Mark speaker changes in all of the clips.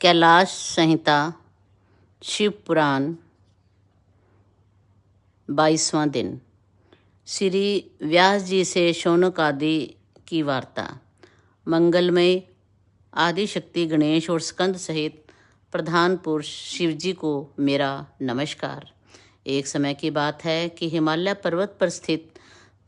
Speaker 1: कैलाश संहिता शिव पुराण 22वां दिन। श्री व्यास जी से शौनक आदि की वार्ता। मंगलमय आदिशक्ति गणेश और स्कंद सहित प्रधान पुरुष शिव जी को मेरा नमस्कार। एक समय की बात है कि हिमालय पर्वत पर स्थित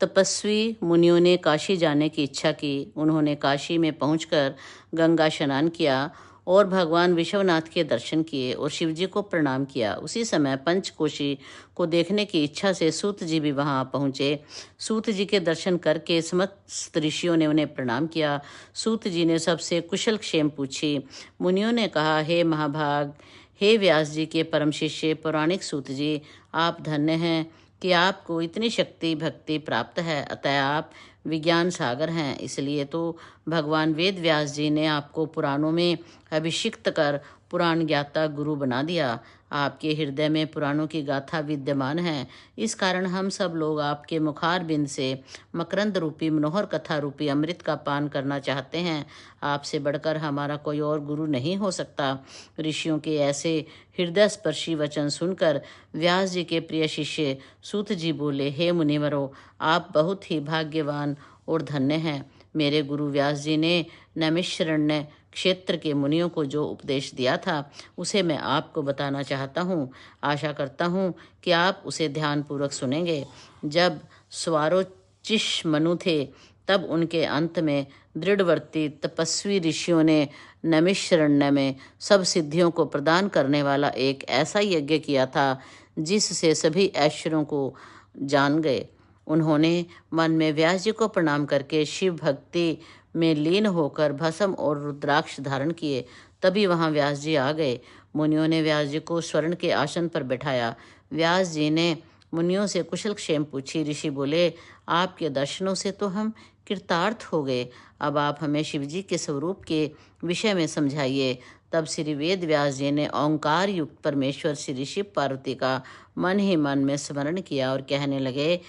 Speaker 1: तपस्वी मुनियों ने काशी जाने की इच्छा की। उन्होंने काशी में पहुंचकर गंगा स्नान किया और भगवान विश्वनाथ के दर्शन किए और शिव जी को प्रणाम किया। उसी समय पंचकोशी को देखने की इच्छा से सूत जी भी वहां पहुंचे। सूत जी के दर्शन करके समस्त ऋषियों ने उन्हें प्रणाम किया। सूत जी ने सबसे कुशल क्षेम पूछी। मुनियों ने कहा, हे महाभाग, हे व्यास जी के परम शिष्य पौराणिक सूत जी, आप धन्य हैं कि आपको इतनी शक्ति भक्ति प्राप्त है। अतः आप विज्ञान सागर हैं। इसलिए तो भगवान वेद व्यास जी ने आपको पुराणों में अभिषिक्त कर पुराण ज्ञाता गुरु बना दिया। आपके हृदय में पुराणों की गाथा विद्यमान है। इस कारण हम सब लोग आपके मुखार बिंद से मकरंद रूपी मनोहर कथा रूपी अमृत का पान करना चाहते हैं। आपसे बढ़कर हमारा कोई और गुरु नहीं हो सकता। ऋषियों के ऐसे हृदय स्पर्शी वचन सुनकर व्यास जी के प्रिय शिष्य सूत जी बोले, हे मुनिवरों, आप बहुत ही भाग्यवान और धन्य हैं। मेरे गुरु व्यास जी ने नैमिषारण्य क्षेत्र के मुनियों को जो उपदेश दिया था उसे मैं आपको बताना चाहता हूँ। आशा करता हूँ कि आप उसे ध्यानपूर्वक सुनेंगे। जब स्वारोचिष मनु थे तब उनके अंत में दृढ़वर्ती तपस्वी ऋषियों ने नैमिषारण्य में सब सिद्धियों को प्रदान करने वाला एक ऐसा यज्ञ किया था जिससे सभी ऐश्वर्यों को जान गए। उन्होंने मन में व्यास जी को प्रणाम करके शिव भक्ति में लीन होकर भस्म और रुद्राक्ष धारण किए। तभी वहां व्यास जी आ गए। मुनियों ने व्यास जी को स्वर्ण के आसन पर बैठाया। व्यास जी ने मुनियों से कुशल क्षेम पूछी। ऋषि बोले, आपके दर्शनों से तो हम कृतार्थ हो गए। अब आप हमें शिव जी के स्वरूप के विषय में समझाइए। तब श्री वेद व्यास जी ने ओंकार युक्त परमेश्वर श्री शिव पार्वती का मन ही मन में स्मरण किया और कहने लगे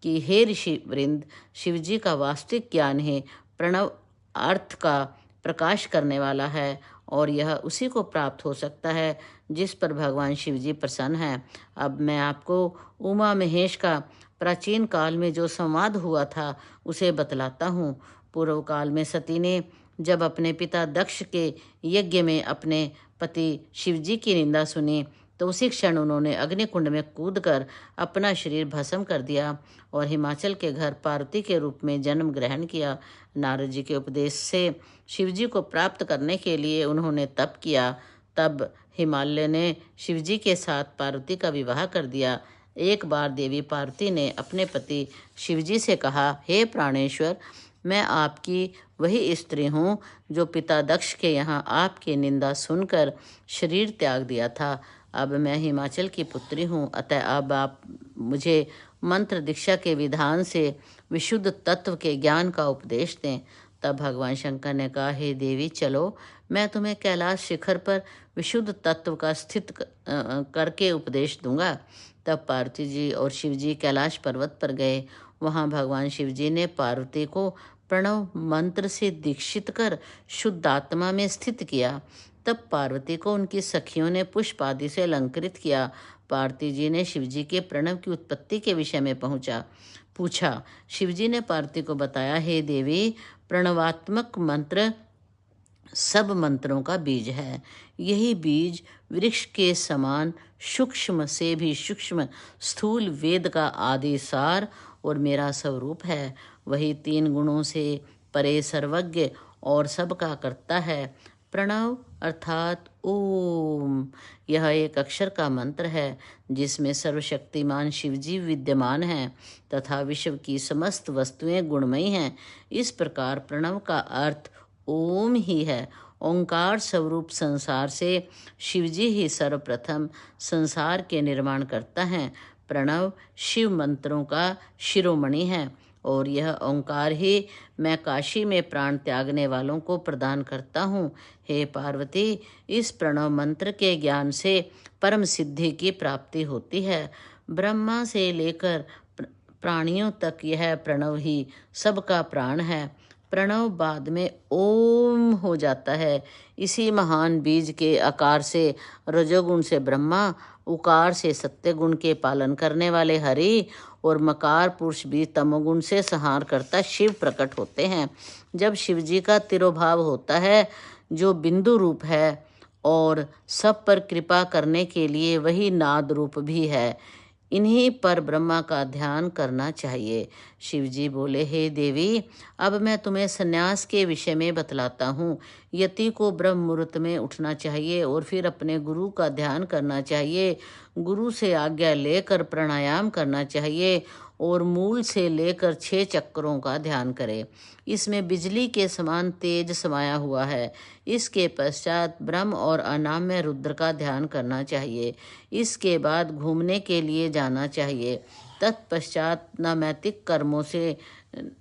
Speaker 1: कि हे ऋषि वृंद, शिव जी का वास्तविक ज्ञान ही प्रणव अर्थ का प्रकाश करने वाला है और यह उसी को प्राप्त हो सकता है जिस पर भगवान शिव जी प्रसन्न हैं। अब मैं आपको उमा महेश का प्राचीन काल में जो संवाद हुआ था उसे बतलाता हूँ। पूर्व काल में सती ने जब अपने पिता दक्ष के यज्ञ में अपने पति शिव जी की निंदा सुनी तो उसी क्षण उन्होंने अग्निकुंड में कूदकर अपना शरीर भस्म कर दिया और हिमाचल के घर पार्वती के रूप में जन्म ग्रहण किया। नारद जी के उपदेश से शिव जी को प्राप्त करने के लिए उन्होंने तप किया। तब हिमालय ने शिव जी के साथ पार्वती का विवाह कर दिया। एक बार देवी पार्वती ने अपने पति शिव जी से कहा, हे प्राणेश्वर, मैं आपकी वही स्त्री हूँ जो पिता दक्ष के यहाँ आपकी निंदा सुनकर शरीर त्याग दिया था। अब मैं हिमाचल की पुत्री हूँ। अतः अब आप मुझे मंत्र दीक्षा के विधान से विशुद्ध तत्व के ज्ञान का उपदेश दें। तब भगवान शंकर ने कहा, हे देवी, चलो मैं तुम्हें कैलाश शिखर पर विशुद्ध तत्व का स्थित करके उपदेश दूंगा। तब पार्वती जी और शिव जी कैलाश पर्वत पर गए। वहां भगवान शिव जी ने पार्वती को प्रणव मंत्र से दीक्षित कर शुद्ध आत्मा में स्थित किया। तब पार्वती को उनकी सखियों ने पुष्प आदि से अलंकृत किया। पार्वती जी ने शिव जी के प्रणव की उत्पत्ति के विषय में पूछा। शिव जी ने पार्वती को बताया, हे देवी, प्रणवात्मक मंत्र सब मंत्रों का बीज है। यही बीज वृक्ष के समान सूक्ष्म से भी सूक्ष्म स्थूल वेद का आदि सार और मेरा स्वरूप है। वही 3 गुणों से परे सर्वज्ञ और सबका करता है। प्रणव अर्थात ओम, यह एक अक्षर का मंत्र है जिसमें सर्वशक्तिमान शिवजी विद्यमान हैं तथा विश्व की समस्त वस्तुएं गुणमयी हैं। इस प्रकार प्रणव का अर्थ ओम ही है। ओंकार स्वरूप संसार से शिवजी ही सर्वप्रथम संसार के निर्माण करता है। प्रणव शिव मंत्रों का शिरोमणि है और यह ओंकार ही मैं काशी में प्राण त्यागने वालों को प्रदान करता हूँ। हे पार्वती, इस प्रणव मंत्र के ज्ञान से परम सिद्धि की प्राप्ति होती है। ब्रह्मा से लेकर प्राणियों तक यह प्रणव ही सबका प्राण है। प्रणव बाद में ओम हो जाता है। इसी महान बीज के आकार से रजोगुण से ब्रह्मा, उकार से सत्य गुण के पालन करने वाले हरि और मकार पुरुष भी तमोगुण से संहार करता शिव प्रकट होते हैं। जब शिव जी का तिरोभाव होता है, जो बिंदु रूप है और सब पर कृपा करने के लिए वही नाद रूप भी है, इन्हीं पर ब्रह्मा का ध्यान करना चाहिए। शिव जी बोले, हे देवी, अब मैं तुम्हें संन्यास के विषय में बतलाता हूँ। यति को ब्रह्म मुहूर्त में उठना चाहिए और फिर अपने गुरु का ध्यान करना चाहिए। गुरु से आज्ञा लेकर प्राणायाम करना चाहिए और मूल से लेकर 6 चक्रों का ध्यान करें। इसमें बिजली के समान तेज समाया हुआ है। इसके पश्चात ब्रह्म और अनाम्य रुद्र का ध्यान करना चाहिए। इसके बाद घूमने के लिए जाना चाहिए। तत्पश्चात नैमित्तिक कर्मों से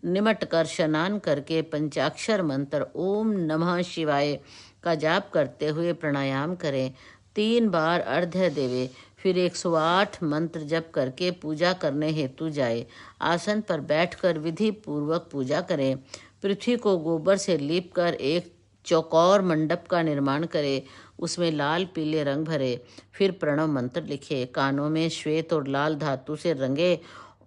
Speaker 1: निमट कर स्नान करके पंचाक्षर मंत्र ओम नमः शिवाय का जाप करते हुए प्राणायाम करें। 3 बार अर्घ्य देवे, फिर 108 मंत्र जप करके पूजा करने हेतु जाए। आसन पर बैठकर विधि पूर्वक पूजा करें। पृथ्वी को गोबर से लीप कर एक चौकोर मंडप का निर्माण करे। उसमें लाल पीले रंग भरे। फिर प्रणव मंत्र लिखे। कानों में श्वेत और लाल धातु से रंगे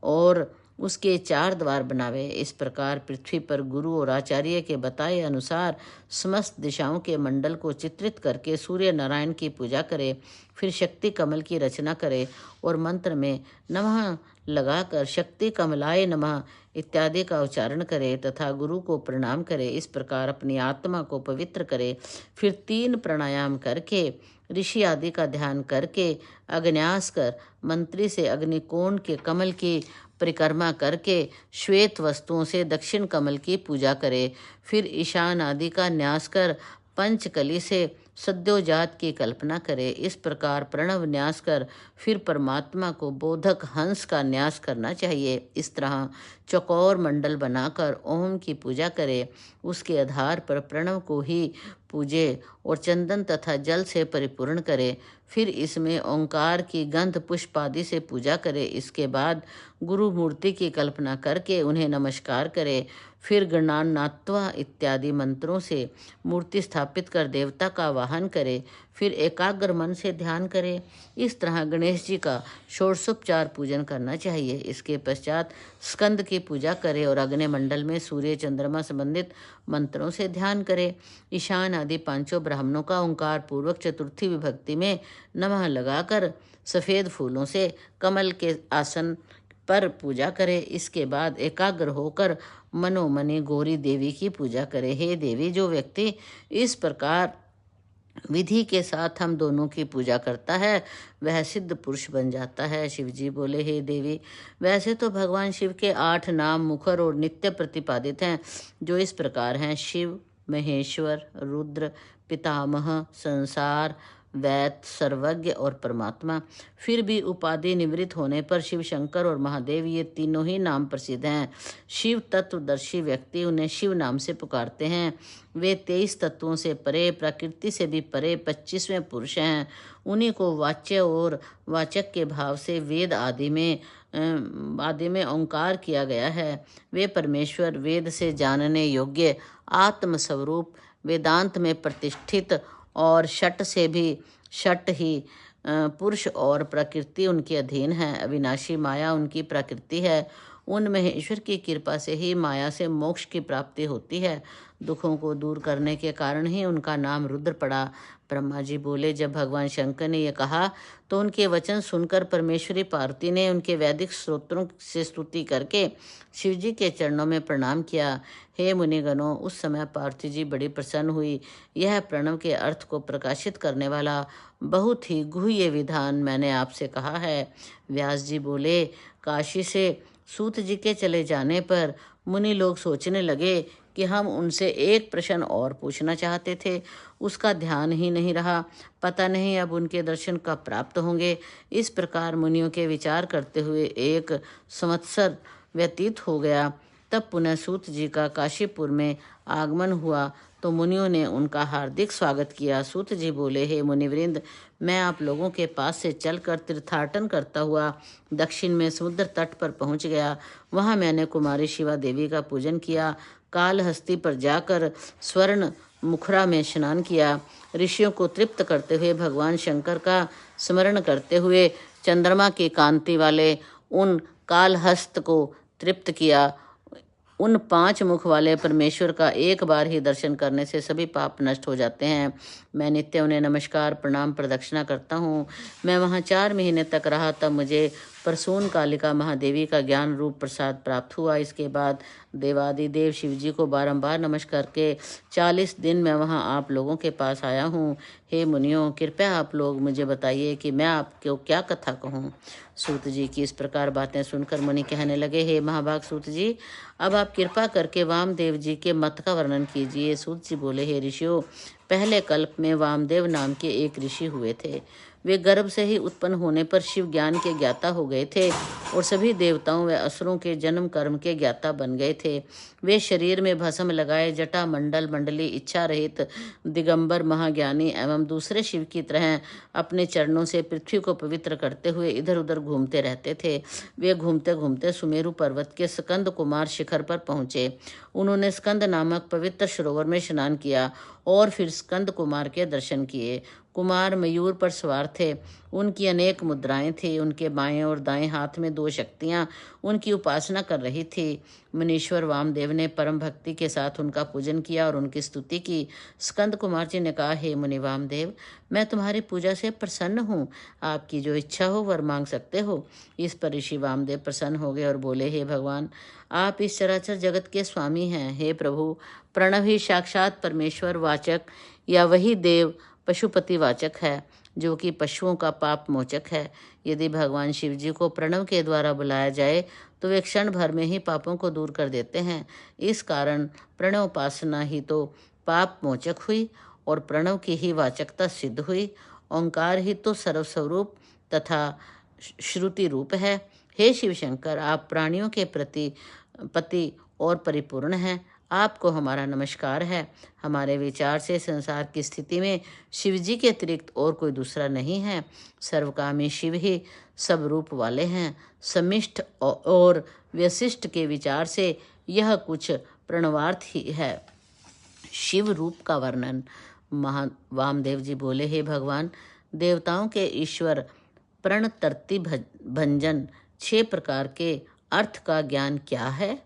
Speaker 1: और उसके 4 द्वार बनावे। इस प्रकार पृथ्वी पर गुरु और आचार्य के बताए अनुसार समस्त दिशाओं के मंडल को चित्रित करके सूर्य नारायण की पूजा करे। फिर शक्ति कमल की रचना करे और मंत्र में नमः लगाकर शक्ति कमलाय नमः इत्यादि का उच्चारण करे तथा गुरु को प्रणाम करे। इस प्रकार अपनी आत्मा को पवित्र करे। फिर 3 प्राणायाम करके ऋषि आदि का ध्यान करके अग्न्यास कर मंत्री से अग्निकोण के कमल की परिक्रमा करके श्वेत वस्तुओं से दक्षिण कमल की पूजा करे। फिर ईशान आदि का न्यास कर पंचकली से सद्योजात की कल्पना करे। इस प्रकार प्रणव न्यास कर फिर परमात्मा को बोधक हंस का न्यास करना चाहिए। इस तरह चौकोर मंडल बनाकर ओम की पूजा करे। उसके आधार पर प्रणव को ही पूजे और चंदन तथा जल से परिपूर्ण करे। फिर इसमें ओंकार की गंध पुष्प आदि से पूजा करे। इसके बाद गुरु मूर्ति की कल्पना करके उन्हें नमस्कार करे। फिर गणानात्वा इत्यादि मंत्रों से मूर्ति स्थापित कर देवता का वाहन करे। फिर एकाग्र मन से ध्यान करे। इस तरह गणेश जी का षोडशोपचार पूजन करना चाहिए। इसके पश्चात स्कंद की पूजा करे और अग्नि मंडल में सूर्य चंद्रमा संबंधित मंत्रों से ध्यान करे। ईशान आदि 5 ब्राह्मणों का ओंकार पूर्वक चतुर्थी विभक्ति में नमः लगाकर सफ़ेद फूलों से कमल के आसन पर पूजा करे। इसके बाद एकाग्र होकर मनोमनि गौरी देवी की पूजा करे। हे देवी, जो व्यक्ति इस प्रकार विधि के साथ हम दोनों की पूजा करता है वह सिद्ध पुरुष बन जाता है। शिव जी बोले, हे देवी, वैसे तो भगवान शिव के 8 नाम मुखर और नित्य प्रतिपादित हैं, जो इस प्रकार हैं: शिव, महेश्वर, रुद्र, पितामह, संसार, वैत, सर्वज्ञ और परमात्मा। फिर भी उपाधि निवृत्त होने पर शिव शंकर और महादेव ये तीनों ही नाम प्रसिद्ध हैं। शिव तत्वदर्शी व्यक्ति उन्हें शिव नाम से पुकारते हैं। वे 23 तत्वों से परे, प्रकृति से भी परे 25वें पुरुष हैं। उन्हीं को वाच्य और वाचक के भाव से वेद आदि में ओंकार किया गया है। वे परमेश्वर, वेद से जानने योग्य आत्मस्वरूप, वेदांत में प्रतिष्ठित और षट से भी षट ही पुरुष और प्रकृति उनके अधीन है। अविनाशी माया उनकी प्रकृति है। उन महेश्वर की कृपा से ही माया से मोक्ष की प्राप्ति होती है। दुखों को दूर करने के कारण ही उनका नाम रुद्र पड़ा। ब्रह्मा जी बोले, जब भगवान शंकर ने यह कहा तो उनके वचन सुनकर परमेश्वरी पार्वती ने उनके वैदिक स्तोत्रों से स्तुति करके शिव जी के चरणों में प्रणाम किया। हे मुनिगणों, उस समय पार्वती जी बड़ी प्रसन्न हुई। यह प्रणव के अर्थ को प्रकाशित करने वाला बहुत ही गुह्य विधान मैंने आपसे कहा है। व्यास जी बोले, काशी से सूत जी के चले जाने पर मुनि लोग सोचने लगे कि हम उनसे एक प्रश्न और पूछना चाहते थे, उसका ध्यान ही नहीं रहा। पता नहीं अब उनके दर्शन कब प्राप्त होंगे। इस प्रकार मुनियों के विचार करते हुए 1 संवत्सर व्यतीत हो गया। तब पुनः सूत जी का काशीपुर में आगमन हुआ तो मुनियों ने उनका हार्दिक स्वागत किया। सूत जी बोले, हे मुनिवृंद, मैं आप लोगों के पास से चलकर तीर्थाटन करता हुआ दक्षिण में समुद्र तट पर पहुंच गया। वहां मैंने कुमारी शिवा देवी का पूजन किया। कालहस्ती पर जाकर स्वर्ण मुखरा में स्नान किया। ऋषियों को तृप्त करते हुए भगवान शंकर का स्मरण करते हुए चंद्रमा की कांति वाले उन कालहस्त को तृप्त किया। उन 5 मुख वाले परमेश्वर का एक बार ही दर्शन करने से सभी पाप नष्ट हो जाते हैं। मैं नित्य उन्हें नमस्कार प्रणाम प्रदक्षिणा करता हूँ। मैं वहाँ 4 महीने तक रहा, तब मुझे प्रसून कालिका महादेवी का ज्ञान रूप प्रसाद प्राप्त हुआ। इसके बाद देवादिदेव शिव जी को बारंबार नमस्कार करके 40 दिन मैं वहाँ आप लोगों के पास आया हूँ। हे मुनियों, कृपया आप लोग मुझे बताइए कि मैं आपको क्या कथा कहूँ। सूत जी की इस प्रकार बातें सुनकर मुनि कहने लगे, हे महाभाग सूत जी, अब आप कृपा करके वामदेव जी के मत का वर्णन कीजिए। सूत जी बोले, हे ऋषियों, पहले कल्प में वामदेव नाम के एक ऋषि हुए थे। वे गर्भ से ही उत्पन्न होने पर शिव ज्ञान के ज्ञाता हो गए थे और सभी देवताओं व असुरों के जन्म कर्म के ज्ञाता बन गए थे। वे शरीर में भस्म लगाए जटा मंडल मंडली इच्छा रहित दिगंबर महाज्ञानी एवं दूसरे शिव की तरह अपने चरणों से पृथ्वी को पवित्र करते हुए इधर उधर घूमते रहते थे। वे घूमते घूमते सुमेरु पर्वत के स्कंद कुमार शिखर पर पहुंचे। उन्होंने स्कंद नामक पवित्र सरोवर में स्नान किया और फिर स्कंद कुमार के दर्शन किए। कुमार मयूर पर सवार थे। उनकी अनेक मुद्राएं थी। उनके बाएं और दाएं हाथ में 2 शक्तियां उनकी उपासना कर रही थी। मुनीश्वर वामदेव ने परम भक्ति के साथ उनका पूजन किया और उनकी स्तुति की। स्कंद कुमार जी ने कहा, हे मुनि वामदेव, मैं तुम्हारी पूजा से प्रसन्न हूँ। आपकी जो इच्छा हो वर मांग सकते हो। इस पर ऋषि वामदेव प्रसन्न हो गए और बोले, हे भगवान, आप इस चराचर जगत के स्वामी हैं। हे प्रभु, प्रणव ही साक्षात परमेश्वर वाचक या वही देव पशुपति वाचक है जो कि पशुओं का पाप मोचक है। यदि भगवान शिव जी को प्रणव के द्वारा बुलाया जाए तो वे क्षण भर में ही पापों को दूर कर देते हैं। इस कारण प्रणव उपासना ही तो पाप मोचक हुई और प्रणव की ही वाचकता सिद्ध हुई। ओंकार ही तो सर्वस्वरूप तथा श्रुति रूप है। हे शिव शंकर, आप प्राणियों के प्रति पति और परिपूर्ण हैं। आपको हमारा नमस्कार है। हमारे विचार से संसार की स्थिति में शिव जी के अतिरिक्त और कोई दूसरा नहीं है। सर्वकामी शिव ही सब रूप वाले हैं। समिष्ट और व्यशिष्ट के विचार से यह कुछ प्रणवार्थ ही है। शिव रूप का वर्णन। वामदेव जी बोले, हे भगवान, देवताओं के ईश्वर प्रणतर्ति भंजन 6 प्रकार के अर्थ का ज्ञान क्या है?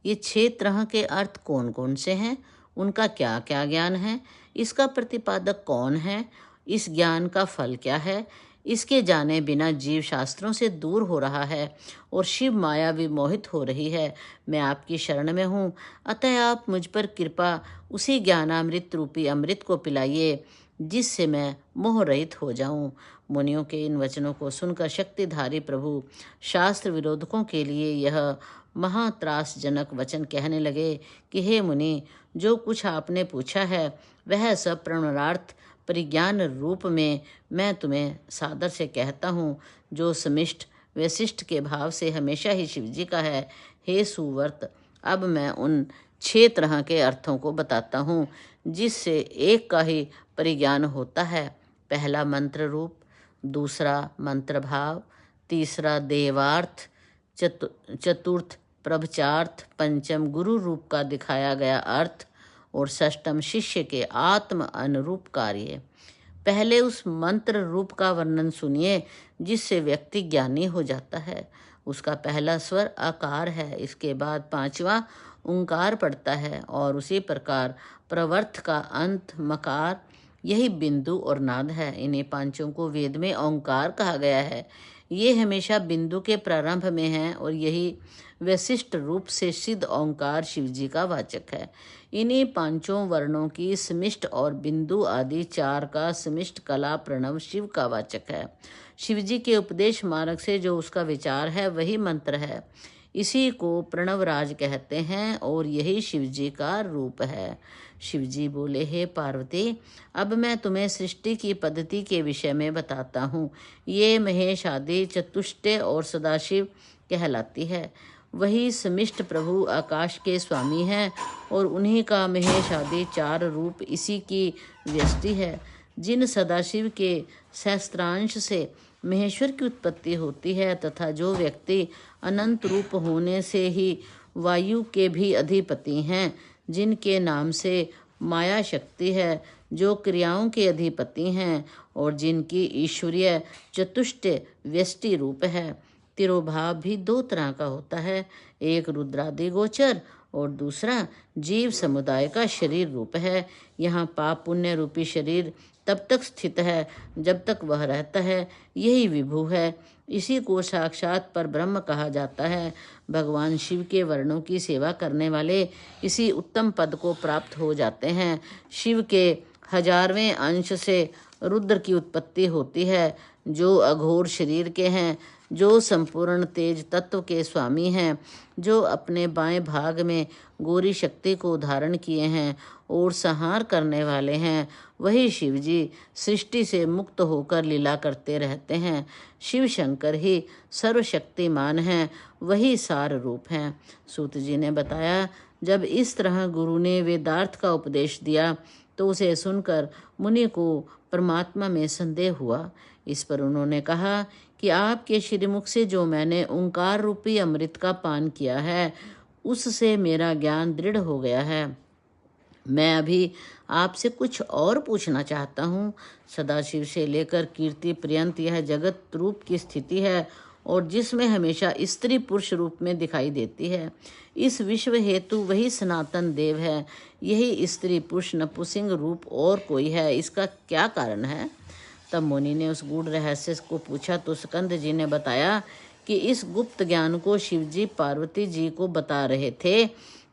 Speaker 1: ये 6 तरह के अर्थ कौन कौन से हैं? उनका क्या क्या ज्ञान है? इसका प्रतिपादक कौन है? इस ज्ञान का फल क्या है? इसके जाने बिना जीव शास्त्रों से दूर हो रहा है और शिव माया विमोहित हो रही है। मैं आपकी शरण में हूँ, अतः आप मुझ पर कृपा उसी ज्ञानामृत रूपी अमृत को पिलाइए जिससे मैं मोह रहित हो जाऊं। मुनियों के इन वचनों को सुनकर शक्तिधारी प्रभु शास्त्र विरोधकों के लिए यह महात्रासजनक वचन कहने लगे कि हे मुनि, जो कुछ आपने पूछा है वह सब प्रणवार्थ परिज्ञान रूप में मैं तुम्हें सादर से कहता हूँ, जो समिष्ट वैशिष्ट के भाव से हमेशा ही शिवजी का है। हे सुवर्त, अब मैं उन 6 तरह के अर्थों को बताता हूँ जिससे एक का ही परिज्ञान होता है। पहला मंत्र रूप, दूसरा मंत्र भाव, तीसरा देवार्थ, चतुर्थ प्रभचार्थ, पंचम गुरु रूप का दिखाया गया अर्थ और षष्ठम शिष्य के आत्म अनुरूप कार्य। पहले उस मंत्र रूप का वर्णन सुनिए जिससे व्यक्ति ज्ञानी हो जाता है। उसका पहला स्वर आकार है, इसके बाद 5वां ओंकार पड़ता है और उसी प्रकार प्रवर्थ का अंत मकार, यही बिंदु और नाद है। इन्हीं 5 को वेद में ओंकार कहा गया है। ये हमेशा बिंदु के प्रारंभ में है और यही वैशिष्ट रूप से सिद्ध ओंकार शिवजी का वाचक है। इन्हीं 5 वर्णों की समिष्ट और बिंदु आदि 4 का समिष्ट कला प्रणव शिव का वाचक है। शिवजी के उपदेश मार्ग से जो उसका विचार है वही मंत्र है। इसी को प्रणवराज कहते हैं और यही शिवजी का रूप है। शिवजी बोले, हे पार्वती, अब मैं तुम्हें सृष्टि की पद्धति के विषय में बताता हूँ। ये महेश आदि चतुष्टय और सदाशिव कहलाती है। वही समिष्ट प्रभु आकाश के स्वामी हैं और उन्हीं का महेश आदि 4 रूप इसी की व्यष्टि है। जिन सदाशिव के सहस्त्रांश से महेश्वर की उत्पत्ति होती है तथा जो व्यक्ति अनंत रूप होने से ही वायु के भी अधिपति हैं, जिनके नाम से माया शक्ति है, जो क्रियाओं के अधिपति हैं और जिनकी ईश्वरीय चतुष्ट व्यष्टि रूप है। तिरोभाव भी दो तरह का होता है, एक रुद्रादि गोचर और दूसरा जीव समुदाय का शरीर रूप है। यहाँ पाप पुण्य रूपी शरीर तब तक स्थित है जब तक वह रहता है, यही विभु है। इसी को साक्षात पर ब्रह्म कहा जाता है। भगवान शिव के वर्णों की सेवा करने वाले इसी उत्तम पद को प्राप्त हो जाते हैं। शिव के 1000वें अंश से रुद्र की उत्पत्ति होती है, जो अघोर शरीर के हैं, जो संपूर्ण तेज तत्व के स्वामी हैं, जो अपने बाएं भाग में गौरी शक्ति को धारण किए हैं और संहार करने वाले हैं। वही शिव जी सृष्टि से मुक्त होकर लीला करते रहते हैं। शिव शंकर ही सर्वशक्तिमान हैं, वही सार रूप हैं। सूत जी ने बताया, जब इस तरह गुरु ने वेदार्थ का उपदेश दिया तो उसे सुनकर मुनि को परमात्मा में संदेह हुआ। इस पर उन्होंने कहा कि आपके श्रीमुख से जो मैंने ओंकार रूपी अमृत का पान किया है, उससे मेरा ज्ञान दृढ़ हो गया है। मैं अभी आपसे कुछ और पूछना चाहता हूँ। सदाशिव से लेकर कीर्ति पर्यंत यह जगत रूप की स्थिति है और जिसमें हमेशा स्त्री पुरुष रूप में दिखाई देती है। इस विश्व हेतु वही सनातन देव है। यही स्त्री पुरुष नपुंसक रूप और कोई है, इसका क्या कारण है? तब मुनि ने उस गूढ़ रहस्य को पूछा तो स्कंद जी ने बताया कि इस गुप्त ज्ञान को शिवजी पार्वती जी को बता रहे थे,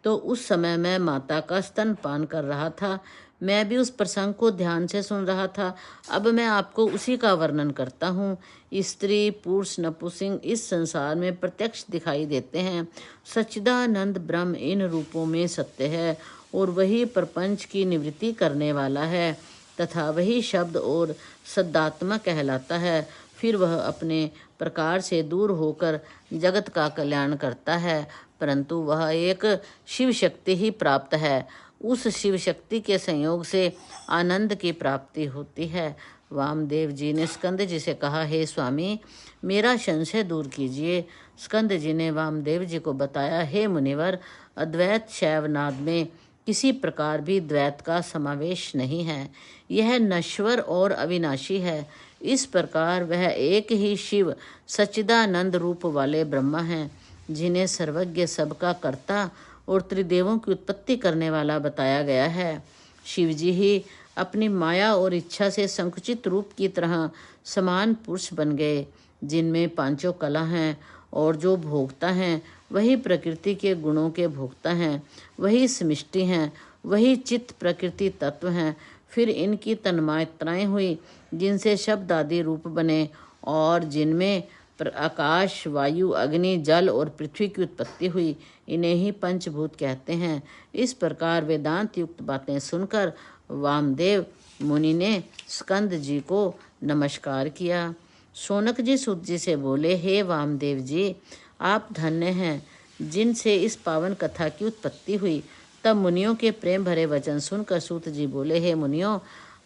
Speaker 1: तो उस समय मैं माता का स्तनपान कर रहा था। मैं भी उस प्रसंग को ध्यान से सुन रहा था। अब मैं आपको उसी का वर्णन करता हूँ। स्त्री पुरुष नपुंसक इस संसार में प्रत्यक्ष दिखाई देते हैं। सच्चिदानंद ब्रह्म इन रूपों में सत्य है और वही प्रपंच की निवृत्ति करने वाला है तथा वही शब्द और सद्दात्मा कहलाता है। फिर वह अपने प्रकार से दूर होकर जगत का कल्याण करता है, परंतु वह एक शिव शक्ति ही प्राप्त है। उस शिव शक्ति के संयोग से आनंद की प्राप्ति होती है। वामदेव जी ने स्कंद जी से कहा, हे स्वामी, मेरा संशय दूर कीजिए। स्कंद जी ने वामदेव जी को बताया, हे मुनिवर, अद्वैत शैवनाद में किसी प्रकार भी द्वैत का समावेश नहीं है। यह नश्वर और अविनाशी है। इस प्रकार वह एक ही शिव सच्चिदानंद रूप वाले ब्रह्मा हैं, जिन्हें सर्वज्ञ सबका कर्ता और त्रिदेवों की उत्पत्ति करने वाला बताया गया है। शिवजी ही अपनी माया और इच्छा से संकुचित रूप की तरह समान पुरुष बन गए, जिनमें पांचों कला हैं, और जो भोगता हैं वही प्रकृति के गुणों के भोगता हैं, वही समष्टि हैं, वही चित्त प्रकृति तत्व हैं। फिर इनकी तन्मात्राएं हुई, जिनसे शब्द आदि रूप बने और जिनमें आकाश, वायु, अग्नि, जल और पृथ्वी की उत्पत्ति हुई। इन्हें ही पंचभूत कहते हैं। इस प्रकार वेदांत युक्त बातें सुनकर वामदेव मुनि ने स्कंद जी को नमस्कार किया। शौनक जी सूत जी से बोले, हे वामदेव जी, आप धन्य हैं जिनसे इस पावन कथा की उत्पत्ति हुई। तब मुनियों के प्रेम भरे वचन सुनकर सूत जी बोले, हे मुनियों,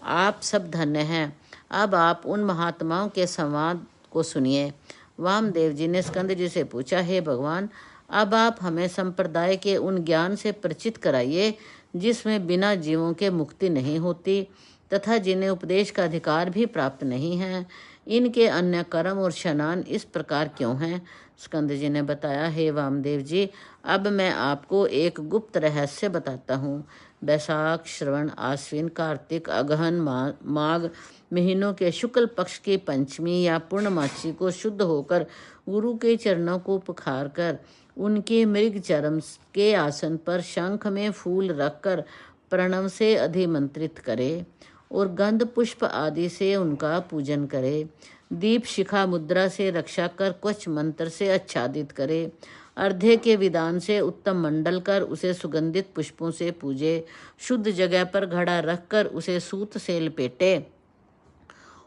Speaker 1: आप सब धन्य हैं। अब आप उन महात्माओं के संवाद को सुनिए। वामदेव जी ने स्कंद जी से पूछा, हे भगवान, अब आप हमें संप्रदाय के उन ज्ञान से परिचित कराइए जिसमें बिना जीवों के मुक्ति नहीं होती तथा जिन्हें उपदेश का अधिकार भी प्राप्त नहीं है। इनके अन्य कर्म और स्नान इस प्रकार क्यों हैं? स्कंद जी ने बताया, हे वामदेव जी, अब मैं आपको एक गुप्त रहस्य बताता हूँ। बैसाख, श्रवण, आश्विन, कार्तिक, अगहन, माघ महीनों के शुक्ल पक्ष की पंचमी या पूर्णमासी को शुद्ध होकर गुरु के चरणों को पुकार कर उनके मृग चरम के आसन पर शंख में फूल रखकर प्रणव से अधिमंत्रित करे और गंध पुष्प आदि से उनका पूजन करे। दीप शिखा मुद्रा से रक्षा कर कुछ मंत्र से आच्छादित करे। अर्धे के विधान से उत्तम मंडल कर उसे सुगंधित पुष्पों से पूजे। शुद्ध जगह पर घड़ा रखकर उसे सूत से लपेटे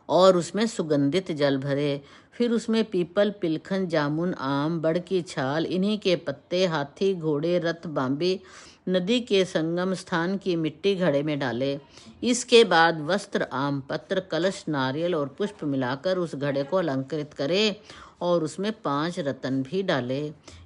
Speaker 1: और उसमें सुगंधित जल भरे। फिर उसमें पीपल, पिलखन, जामुन, आम, बड़ की छाल, इन्हीं के पत्ते, हाथी, घोड़े, रथ, बांबी, नदी के संगम स्थान की मिट्टी घड़े में डाले। इसके बाद वस्त्र, आम पत्र, कलश, नारियल और पुष्प मिलाकर उस घड़े को अलंकृत करे और उसमें 5 रत्न भी डाले।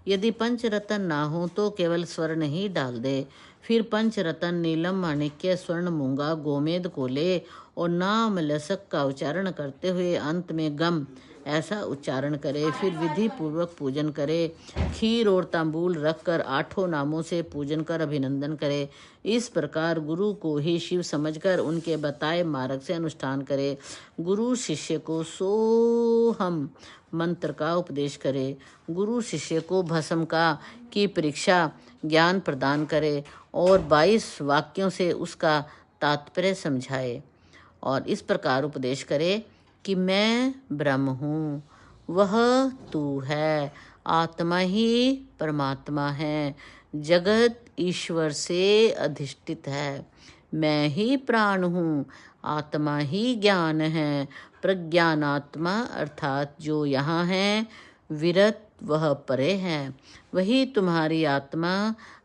Speaker 1: यदि 5 रत्न ना हो तो केवल स्वर्ण ही डाल दे। फिर 5 रत्न नीलम माणिक्य स्वर्ण मूंगा गोमेद को ले और नाम लसक का उच्चारण करते हुए अंत में गम ऐसा उच्चारण करे। फिर विधि पूर्वक पूजन करे। खीर और तांबूल रखकर 8 नामों से पूजन कर अभिनंदन करे। इस प्रकार गुरु को ही शिव समझकर उनके बताए मार्ग से अनुष्ठान करे। गुरु शिष्य को सोहम मंत्र का उपदेश करे। गुरु शिष्य को भस्म का की परीक्षा ज्ञान प्रदान करे और 22 वाक्यों से उसका तात्पर्य समझाए और इस प्रकार उपदेश करे कि मैं ब्रह्म हूँ, वह तू है, आत्मा ही परमात्मा है, जगत ईश्वर से अधिष्ठित है, मैं ही प्राण हूँ, आत्मा ही ज्ञान है, प्रज्ञानात्मा अर्थात जो यहाँ है, विरत वह परे है, वही तुम्हारी आत्मा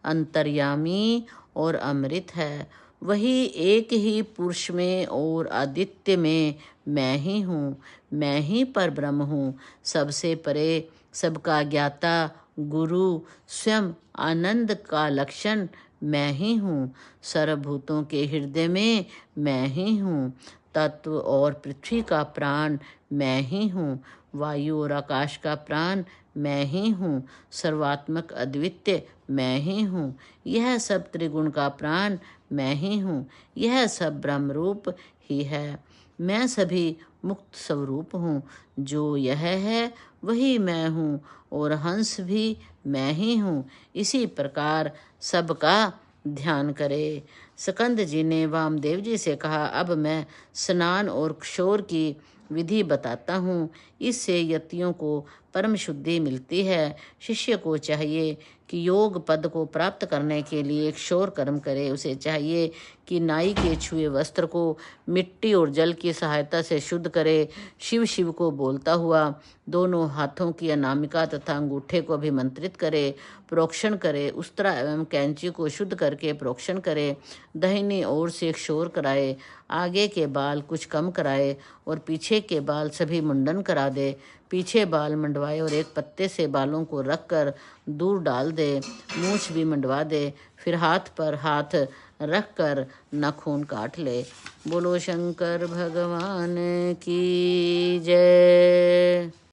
Speaker 1: अंतर्यामी और अमृत है, वही एक ही पुरुष में और आदित्य में मैं ही हूँ, मैं ही परब्रह्म हूँ, सबसे परे, सबका ज्ञाता, गुरु, स्वयं आनंद का लक्षण मैं ही हूँ, सर्वभूतों के हृदय में मैं ही हूँ, तत्व और पृथ्वी का प्राण मैं ही हूँ, वायु और आकाश का प्राण मैं ही हूँ, सर्वात्मक अद्वितीय मैं ही हूँ, यह सब त्रिगुण का प्राण मैं ही हूँ, यह सब ब्रह्म रूप ही है, मैं सभी मुक्त स्वरूप हूँ, जो यह है वही मैं हूँ और हंस भी मैं ही हूँ। इसी प्रकार सबका ध्यान करे। स्कंद जी ने वामदेव जी से कहा, अब मैं स्नान और क्षौर की विधि बताता हूँ, इससे यतियों को परम शुद्धि मिलती है। शिष्य को चाहिए कि योग पद को प्राप्त करने के लिए क्षौर कर्म करे। उसे चाहिए कि नाई के छुए वस्त्र को मिट्टी और जल की सहायता से शुद्ध करे। शिव शिव को बोलता हुआ दोनों हाथों की अनामिका तथा अंगूठे को अभिमंत्रित करे, प्रोक्षण करे, उस्त्रा एवं कैंची को शुद्ध करके प्रोक्षण करे, दाहिनी ओर से क्षौर कराए, आगे के बाल कुछ कम कराए और पीछे के बाल सभी मुंडन करा दे। पीछे बाल मंडवाए और एक पत्ते से बालों को रखकर दूर डाल दे, मूछ भी मंडवा दे, फिर हाथ पर हाथ रखकर नाखून काट ले। बोलो शंकर भगवान की जय।